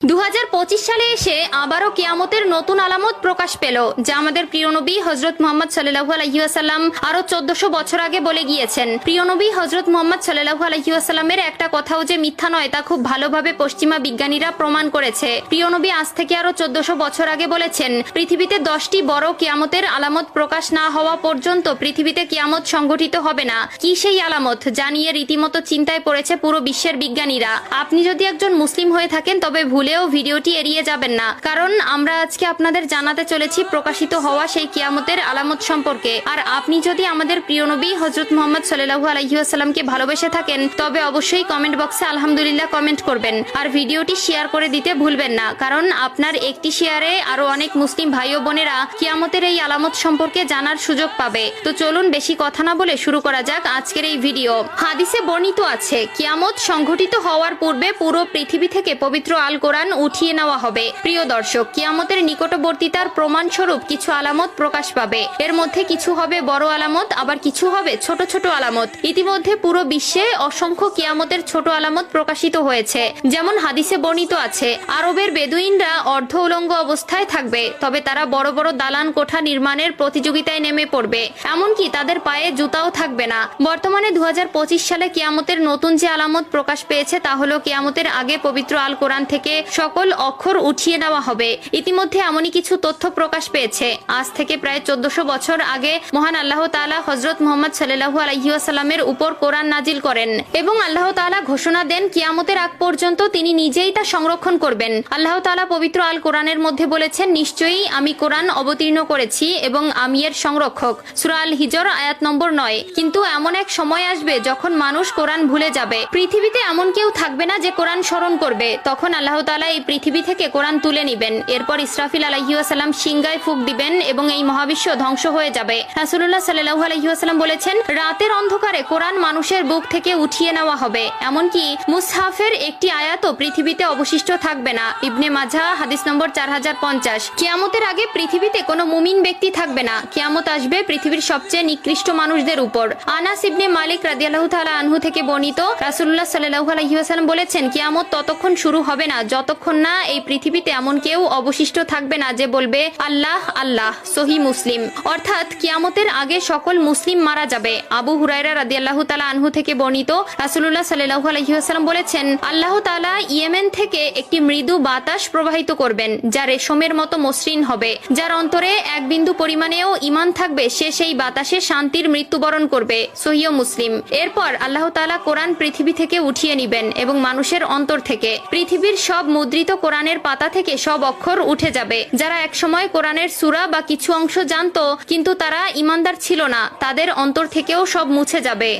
2025 সালে এসে আবারও কিয়ামতের নতুন আলামত প্রকাশ পেল, যা আমাদের প্রিয় নবী হযরত মুহাম্মদ সাল্লাল্লাহু আলাইহি ওয়াসাল্লাম আরো 1400 বছর আগে বলে গিয়েছেন। প্রিয় নবী হযরত মুহাম্মদ সাল্লাল্লাহু আলাইহি ওয়াসাল্লামের একটা কথাও যে মিথ্যা নয় তা খুব ভালোভাবে পশ্চিমা বিজ্ঞানীরা প্রমাণ করেছে। প্রিয় নবী আজ থেকে আরো 1400 বছর আগে বলেছেন, পৃথিবীতে 10টি বড় কিয়ামতের আলামত প্রকাশ না হওয়া পর্যন্ত পৃথিবীতে কিয়ামত সংঘটিত হবে না। কি সেই আলামত জানিয়ে রীতিমতো চিন্তায় পড়েছে পুরো বিশ্বের বিজ্ঞানীরা। আপনি যদি একজন মুসলিম হয়ে থাকেন তবে ভুলেও ভিডিওটি এড়িয়ে যাবেন না, কারণ আমরা আজকে আপনাদের জানাতে চলেছি প্রকাশিত হওয়া সেই কিয়ামতের আলামত সম্পর্কে। আর আপনি যদি আমাদের প্রিয় নবী হযরত মুহাম্মদ সাল্লাল্লাহু আলাইহি ওয়াসাল্লামকে ভালোবেসে থাকেন তবে অবশ্যই কমেন্ট বক্সে আলহামদুলিল্লাহ কমেন্ট করবেন আর ভিডিওটি শেয়ার করে দিতে ভুলবেন না, কারণ আপনার একটি শেয়ারে আরো অনেক মুসলিম ভাই ও বোনেরা কিয়ামতের এই আলামত সম্পর্কে জানার সুযোগ পাবে। তো চলুন বেশি কথা না বলে শুরু করা যাক আজকের এই ভিডিও। হাদিসে বর্ণিত আছে, কিয়ামত সংঘটিত হওয়ার পূর্বে পুরো পৃথিবী থেকে পবিত্র আল কোরআন উঠিয়ে নেওয়া হবে। প্রিয় দর্শক, কিয়ামতের নিকটবর্তীতার প্রমাণস্বরূপ কিছু আলামত প্রকাশ পাবে। এর মধ্যে কিছু হবে বড় আলামত, আবার কিছু হবে ছোট ছোট আলামত। ইতিমধ্যে পুরো বিশ্বে অসংখ্য কিয়ামতের ছোট আলামত প্রকাশিত হয়েছে। যেমন হাদিসে বর্ণিত আছে, আরবের বেদুইনরা অর্ধ উলঙ্গ অবস্থায় থাকবে, তবে তারা বড় বড় দালান কোঠা নির্মাণের প্রতিযোগিতায় নেমে পড়বে, এমনকি তাদের পায়ে জুতাও থাকবে না। বর্তমানে 2025 সালে কিয়ামতের নতুন যে আলামত প্রকাশ পেয়েছে তা হলো কিয়ামতের আগে পবিত্র আল কোরআন থেকে সকল অক্ষর উঠিয়ে নেওয়া হবে। ইতিমধ্যে এমনই কিছু তথ্য প্রকাশ পেয়েছে। আজ থেকে প্রায় 1400 বছর আগে মহান আল্লাহ তাআলা হযরত মুহাম্মদ সাল্লাল্লাহু আলাইহি ওয়াসাল্লামের উপর কোরআন নাজিল করেন এবং আল্লাহ তাআলা ঘোষণা দেন কিয়ামতের আগ পর্যন্ত তিনি নিজেই তা সংরক্ষণ করবেন। আল্লাহ তাআলা পবিত্র আল কোরআনের মধ্যে বলেছেন, নিশ্চয়ই আমি কোরআন অবতীর্ণ করেছি এবং আমি এর সংরক্ষক। সূরা আল হিজর আয়াত নম্বর 9। কিন্তু এমন এক সময় আসবে যখন মানুষ কোরআন ভুলে যাবে। পৃথিবীতে এমন কেউ থাকবে না যে কোরআন স্মরণ করবে। তখন আল্লাহ তাআলা এই পৃথিবী থেকে কোরআন তুলে নিবেন। এরপর ইসরাফিল আলাইহিস সালাম সিংগায় ফুঁক দিবেন এবং এই মহাবিশ্ব ধ্বংস হয়ে যাবে। রাসূলুল্লাহ সাল্লাল্লাহু আলাইহি ওয়াসাল্লাম বলেছেন, রাতের অন্ধকারে কোরআন মানুষের বুক থেকে উঠিয়ে নেওয়া হবে, এমনকি মুসহাফের একটি আয়াতও পৃথিবীতে অবশিষ্ট থাকবে না। ইবনে মাজাহ হাদিস নম্বর 4050। কিয়ামতের আগে পৃথিবীতে কোনো মুমিন ব্যক্তি থাকবে না। কিয়ামত আসবে পৃথিবীর সবচেয়ে নিকৃষ্ট মানুষদের উপর। আনাস ইবনে মালিক রাদিয়াল্লাহু তাআলা আনহু থেকে বর্ণিত, রাসূলুল্লাহ সাল্লাল্লাহু আলাইহি ওয়াসাল্লাম বলেছেন, কিয়ামত ততক্ষণ শুরু হবে না যতক্ষণ না এই পৃথিবীতে এমন কেউ অবশিষ্ট থাকবে না যে বলবে আল্লাহ আল্লাহ। সহিহ মুসলিম। অর্থাৎ কিয়ামতের আগে সকল মুসলিম মারা যাবে। আবু হুরায়রা রাদিয়াল্লাহু তাআলা আনহু থেকে বর্ণিত, রাসূলুল্লাহ সাল্লাল্লাহু আলাইহি ওয়াসাল্লাম বলেছেন, আল্লাহ তাআলা ইয়েমেন থেকে একটি মৃদু বাতাস প্রবাহিত করবেন যা রেশমের মতো মসৃণ হবে। যার অন্তরে এক বিন্দু পরিমাণেও ঈমান থাকবে সে সেই বাতাসে শান্তির মৃত্যুবরণ করবে। সহিহ মুসলিম। এরপর আল্লাহ তাআলা কোরআন পৃথিবী থেকে উঠিয়ে নিবেন এবং মানুষের অন্তর থেকে পৃথিবীর সব মুদ্রিত কোরআনের পাতা থেকে সব অক্ষর উঠে যাবে। যারা একসময় কোরআনের সূরা বা কিছু অংশ জানতো কিন্তু তারা ঈমানদার ছিল না, তাদের অন্তর থেকেও সব মুছে যাবে।